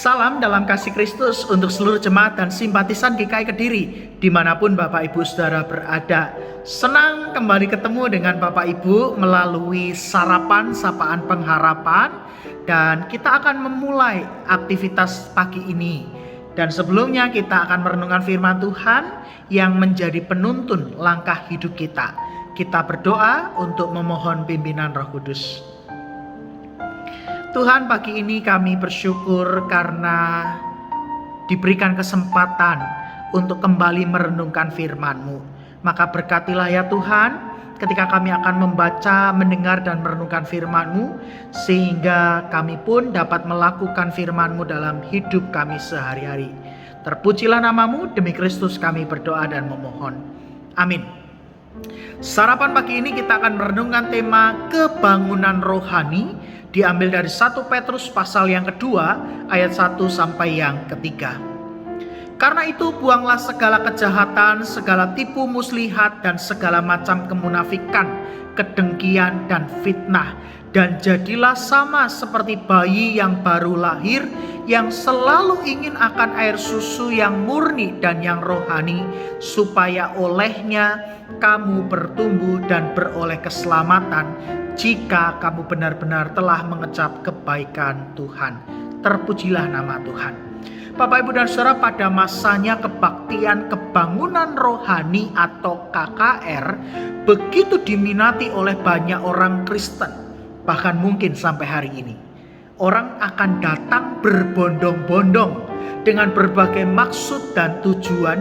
Salam dalam kasih Kristus untuk seluruh jemaat dan simpatisan GKI Kediri dimanapun Bapak Ibu Saudara berada. Senang kembali ketemu dengan Bapak Ibu melalui sarapan sapaan pengharapan, dan kita akan memulai aktivitas pagi ini. Dan sebelumnya kita akan merenungkan firman Tuhan yang menjadi penuntun langkah hidup kita. Kita berdoa untuk memohon pimpinan Roh Kudus. Tuhan, pagi ini kami bersyukur karena diberikan kesempatan untuk kembali merenungkan firman-Mu. Maka berkatilah ya Tuhan ketika kami akan membaca, mendengar dan merenungkan firman-Mu, sehingga kami pun dapat melakukan firman-Mu dalam hidup kami sehari-hari. Terpujilah nama-Mu, demi Kristus kami berdoa dan memohon. Amin. Sarapan pagi ini kita akan merenungkan tema kebangunan rohani, diambil dari 1 Petrus pasal yang kedua ayat 1 sampai yang ketiga. Karena itu buanglah segala kejahatan, segala tipu muslihat dan segala macam kemunafikan, kedengkian dan fitnah, dan jadilah sama seperti bayi yang baru lahir, yang selalu ingin akan air susu yang murni dan yang rohani, supaya olehnya kamu bertumbuh dan beroleh keselamatan, jika kamu benar-benar telah mengecap kebaikan Tuhan. Terpujilah nama Tuhan. Bapak, Ibu dan Saudara, pada masanya kebaktian kebangunan rohani atau KKR begitu diminati oleh banyak orang Kristen. Bahkan mungkin sampai hari ini orang akan datang berbondong-bondong dengan berbagai maksud dan tujuan,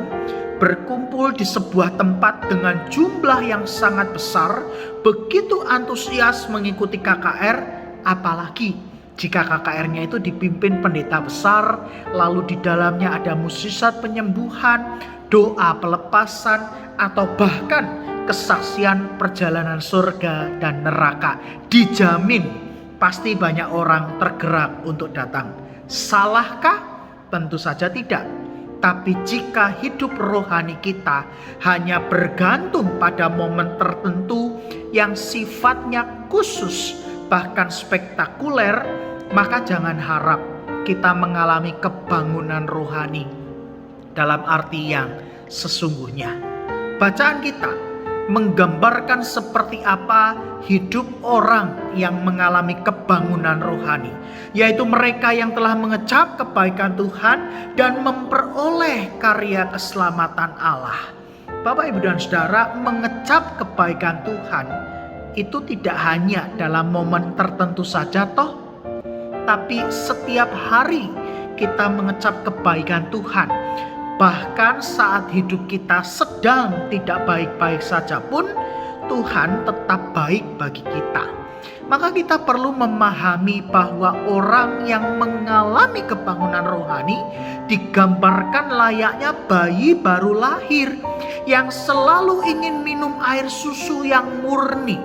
berkumpul di sebuah tempat dengan jumlah yang sangat besar, begitu antusias mengikuti KKR, apalagi jika KKR-nya itu dipimpin pendeta besar, lalu di dalamnya ada musisat penyembuhan, doa pelepasan, atau bahkan kesaksian perjalanan surga dan neraka. Dijamin pasti banyak orang tergerak untuk datang. Salahkah? Tentu saja tidak. Tapi jika hidup rohani kita hanya bergantung pada momen tertentu yang sifatnya khusus, bahkan spektakuler, maka jangan harap kita mengalami kebangunan rohani dalam arti yang sesungguhnya. Bacaan kita menggambarkan seperti apa hidup orang yang mengalami kebangunan rohani, yaitu mereka yang telah mengecap kebaikan Tuhan dan memperoleh karya keselamatan Allah. Bapak, Ibu dan Saudara, mengecap kebaikan Tuhan itu tidak hanya dalam momen tertentu saja toh, tapi setiap hari kita mengecap kebaikan Tuhan. Bahkan saat hidup kita sedang tidak baik-baik saja pun, Tuhan tetap baik bagi kita. Maka kita perlu memahami bahwa orang yang mengalami kebangunan rohani digambarkan layaknya bayi baru lahir yang selalu ingin minum air susu yang murni.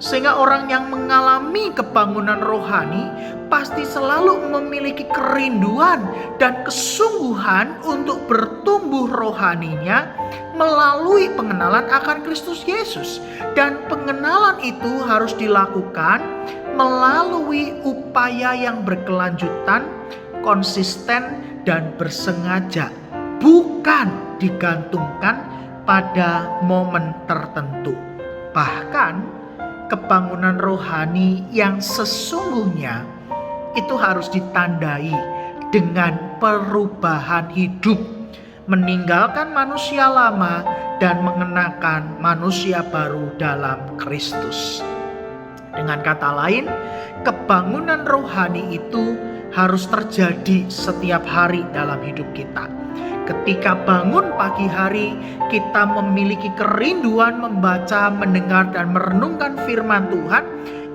Sehingga orang yang mengalami kebangunan rohani pasti selalu memiliki kerinduan dan kesungguhan untuk bertumbuh rohaninya melalui pengenalan akan Kristus Yesus. Dan pengenalan itu harus dilakukan melalui upaya yang berkelanjutan, konsisten dan bersengaja, bukan digantungkan pada momen tertentu. Bahkan kebangunan rohani yang sesungguhnya itu harus ditandai dengan perubahan hidup, meninggalkan manusia lama dan mengenakan manusia baru dalam Kristus. Dengan kata lain, kebangunan rohani itu harus terjadi setiap hari dalam hidup kita. Ketika bangun pagi hari, kita memiliki kerinduan membaca, mendengar, dan merenungkan firman Tuhan.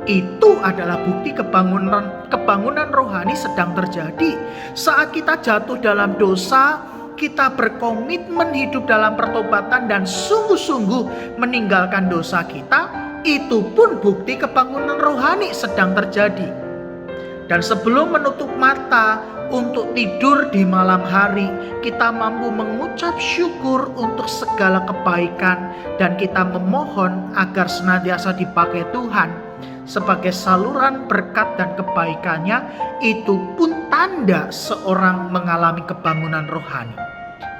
Itu adalah bukti kebangunan rohani sedang terjadi. Saat kita jatuh dalam dosa, kita berkomitmen hidup dalam pertobatan dan sungguh-sungguh meninggalkan dosa kita. Itu pun bukti kebangunan rohani sedang terjadi. Dan sebelum menutup mata untuk tidur di malam hari, kita mampu mengucap syukur untuk segala kebaikan, dan kita memohon agar senantiasa dipakai Tuhan sebagai saluran berkat dan kebaikannya. Itu pun tanda seorang mengalami kebangunan rohani.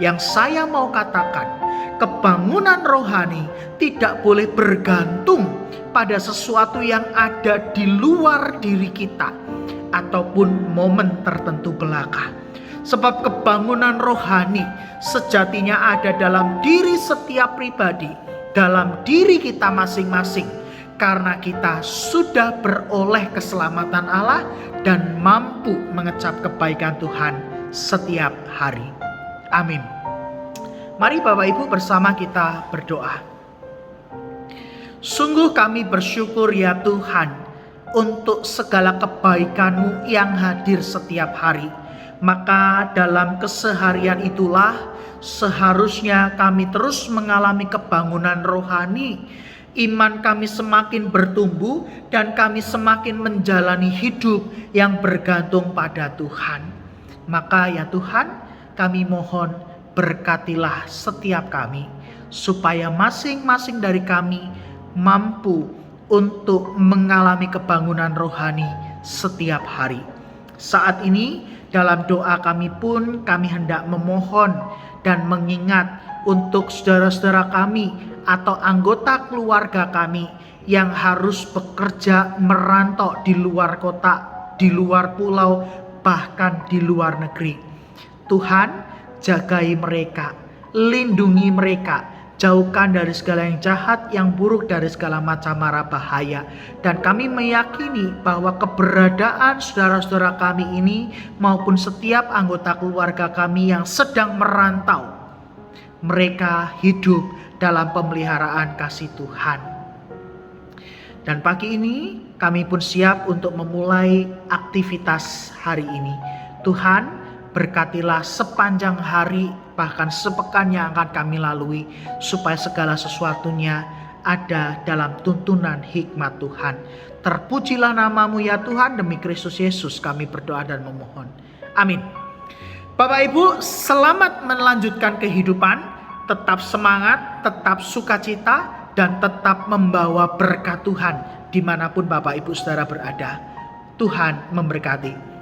Yang saya mau katakan, kebangunan rohani tidak boleh bergantung pada sesuatu yang ada di luar diri kita ataupun momen tertentu belaka. Sebab kebangunan rohani sejatinya ada dalam diri setiap pribadi, dalam diri kita masing-masing, karena kita sudah beroleh keselamatan Allah dan mampu mengecap kebaikan Tuhan setiap hari. Amin. Mari Bapak Ibu bersama kita berdoa. Sungguh kami bersyukur ya Tuhan untuk segala kebaikan-Mu yang hadir setiap hari. Maka dalam keseharian itulah seharusnya kami terus mengalami kebangunan rohani. Iman kami semakin bertumbuh dan kami semakin menjalani hidup yang bergantung pada Tuhan. Maka ya Tuhan, kami mohon berkatilah setiap kami, supaya masing-masing dari kami mampu untuk mengalami kebangunan rohani setiap hari. Saat ini dalam doa kami pun kami hendak memohon dan mengingat untuk saudara-saudara kami atau anggota keluarga kami yang harus bekerja merantau di luar kota, di luar pulau, bahkan di luar negeri. Tuhan, jagai mereka, lindungi mereka, jauhkan dari segala yang jahat, yang buruk, dari segala macam mara bahaya. Dan kami meyakini bahwa keberadaan saudara-saudara kami ini maupun setiap anggota keluarga kami yang sedang merantau, mereka hidup dalam pemeliharaan kasih Tuhan. Dan pagi ini kami pun siap untuk memulai aktivitas hari ini. Tuhan, berkatilah sepanjang hari, bahkan sepekan yang akan kami lalui, supaya segala sesuatunya ada dalam tuntunan hikmat Tuhan. Terpujilah nama-Mu ya Tuhan, demi Kristus Yesus kami berdoa dan memohon. Amin. Bapak Ibu, selamat melanjutkan kehidupan, tetap semangat, tetap sukacita, dan tetap membawa berkat Tuhan dimanapun Bapak Ibu Saudara berada. Tuhan memberkati.